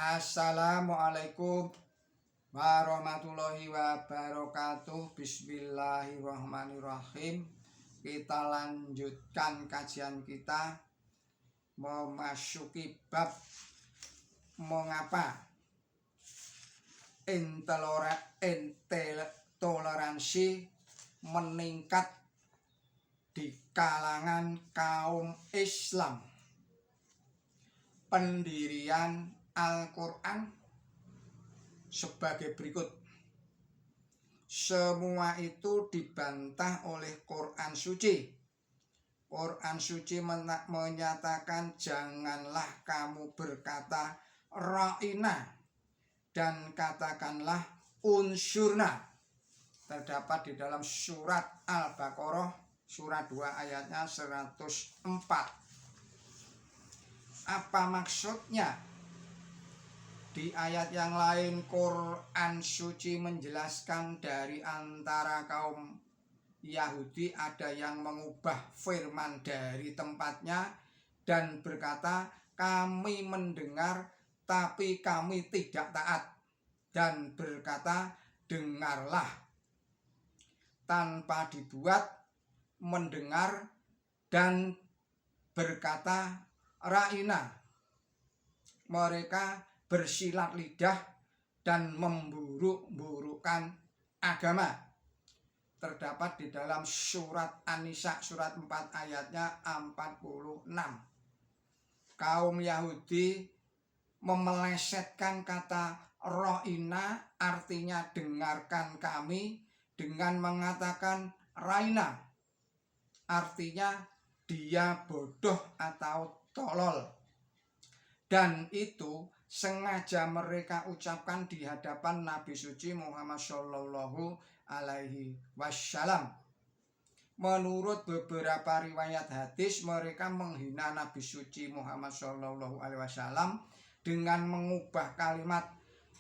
Assalamualaikum warahmatullahi wabarakatuh. Bismillahirrahmanirrahim. Kita lanjutkan kajian kita memasuki bab mengapa intoleransi meningkat di kalangan kaum Islam. Pendirian Al-Quran sebagai berikut. Semua itu dibantah oleh Quran suci. Quran suci menyatakan janganlah kamu berkata ra'ina dan katakanlah unsurna. Terdapat di dalam surat Al-Baqarah surat 2 ayatnya 104. Apa maksudnya? Di ayat yang lain Quran suci menjelaskan dari antara kaum Yahudi ada yang mengubah firman dari tempatnya dan berkata kami mendengar tapi kami tidak taat, dan berkata dengarlah tanpa dibuat, mendengar dan berkata ra'ina. Mereka bersilat lidah dan memburuk-burukkan agama. Terdapat di dalam surat An-Nisa surat 4 ayatnya 46. Kaum Yahudi memelesetkan kata ra'ina artinya dengarkan kami dengan mengatakan ra'ina artinya dia bodoh atau tolol, dan itu sengaja mereka ucapkan di hadapan Nabi suci Muhammad Shallallahu Alaihi Wasallam. Menurut beberapa riwayat hadis, mereka menghina Nabi suci Muhammad Shallallahu Alaihi Wasallam dengan mengubah kalimat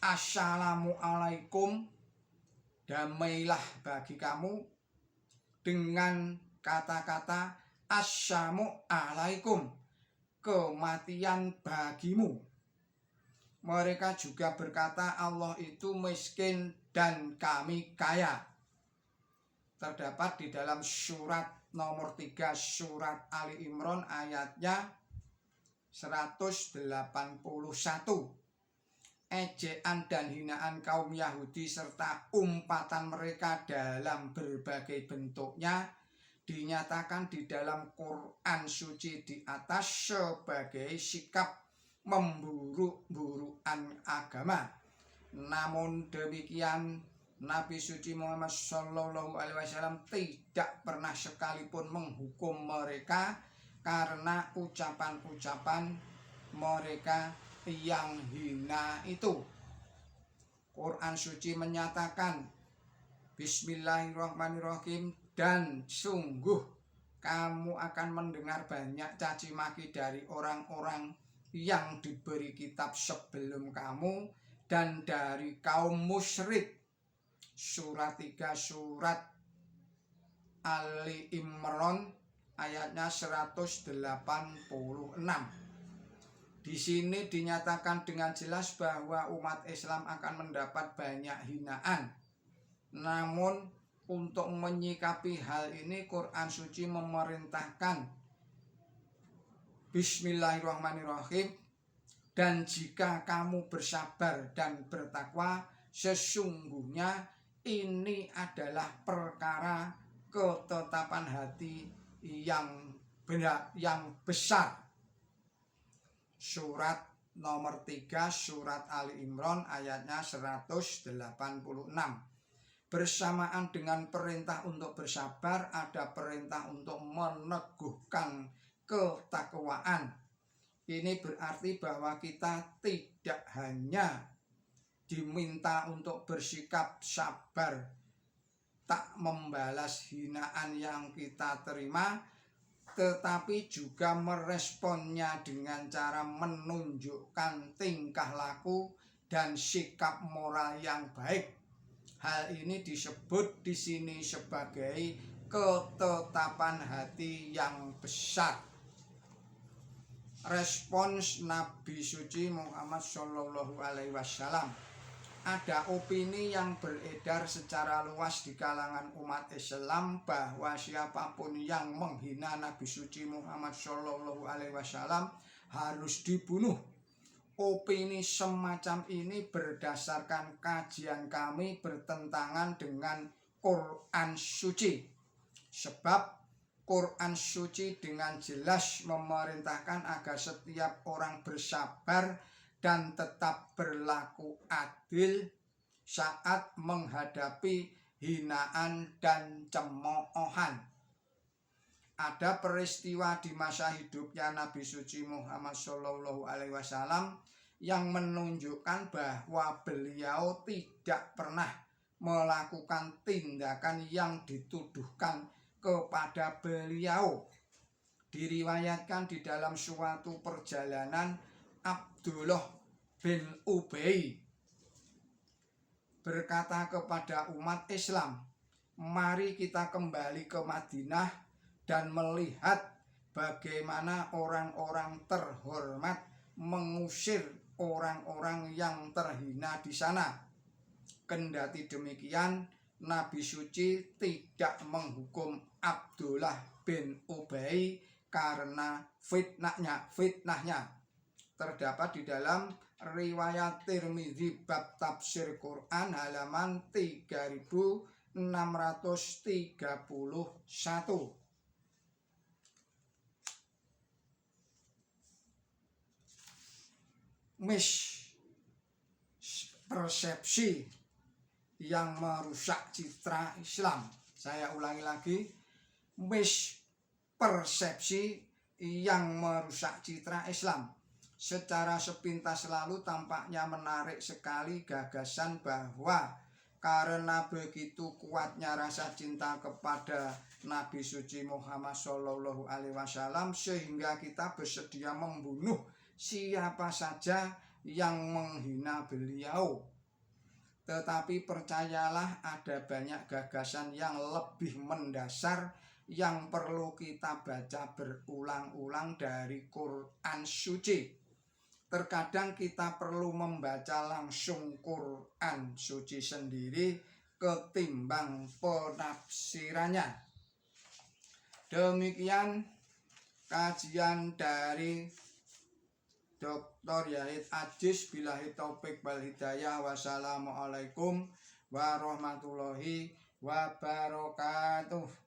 assalamualaikum, damailah bagi kamu, dengan kata-kata assalamualaikum, kematian bagimu. Mereka juga berkata Allah itu miskin dan kami kaya. Terdapat di dalam surat nomor 3 surat Ali Imran ayatnya 181. Ejaan dan hinaan kaum Yahudi serta umpatan mereka dalam berbagai bentuknya dinyatakan di dalam Quran suci di atas sebagai sikap memburuk-burukkan agama. Namun demikian Nabi suci Muhammad Shallallahu Alaihi Wasallam tidak pernah sekalipun menghukum mereka karena ucapan-ucapan mereka yang hina itu. Quran suci menyatakan Bismillahirrahmanirrahim, dan sungguh kamu akan mendengar banyak caci maki dari orang-orang yang diberi kitab sebelum kamu dan dari kaum musyrik. Surat 3 surat Ali Imran ayatnya 186. Di sini dinyatakan dengan jelas bahwa umat Islam akan mendapat banyak hinaan. Namun untuk menyikapi hal ini Quran suci memerintahkan Bismillahirrahmanirrahim, dan jika kamu bersabar dan bertakwa sesungguhnya ini adalah perkara ketetapan hati yang benar, yang besar. Surat nomor 3 surat Ali Imran ayatnya 186. Bersamaan dengan perintah untuk bersabar ada perintah untuk meneguhkan ketakwaan. Ini berarti bahwa kita tidak hanya diminta untuk bersikap sabar, tak membalas hinaan yang kita terima, tetapi juga meresponnya dengan cara menunjukkan tingkah laku dan sikap moral yang baik. Hal ini disebut di sini sebagai ketetapan hati yang besar. respons Nabi suci Muhammad Shallallahu Alaihi Wasallam. Ada opini yang beredar secara luas di kalangan umat Islam bahwa siapapun yang menghina Nabi suci Muhammad Shallallahu Alaihi Wasallam harus dibunuh. Opini semacam ini berdasarkan kajian kami bertentangan dengan Quran suci. Sebab Quran suci dengan jelas memerintahkan agar setiap orang bersabar dan tetap berlaku adil saat menghadapi hinaan dan cemoohan. Ada peristiwa di masa hidupnya Nabi suci Muhammad Shallallahu Alaihi Wasallam yang menunjukkan bahwa beliau tidak pernah melakukan tindakan yang dituduhkan kepada beliau. Diriwayatkan di dalam suatu perjalanan, Abdullah bin Ubay berkata kepada umat Islam, mari kita kembali ke Madinah dan melihat bagaimana orang-orang terhormat mengusir orang-orang yang terhina di sana. Kendati demikian, Nabi suci tidak menghukum Abdullah bin Ubay karena fitnahnya. Terdapat di dalam riwayat Tirmidzi bab tafsir Quran halaman 3631. Persepsi yang merusak citra Islam. Saya ulangi lagi, persepsi yang merusak citra Islam. Secara sepintas lalu tampaknya menarik sekali gagasan bahwa karena begitu kuatnya rasa cinta kepada Nabi suci Muhammad Shallallahu Alaihi Wasallam sehingga kita bersedia membunuh siapa saja yang menghina beliau. Tetapi percayalah, ada banyak gagasan yang lebih mendasar yang perlu kita baca berulang-ulang dari Quran suci. Terkadang kita perlu membaca langsung Quran suci sendiri ketimbang penafsirannya. Demikian kajian dari Dr. Yahid Aziz. Billahi taufik wal hidayah. Wassalamualaikum warahmatullahi wabarakatuh.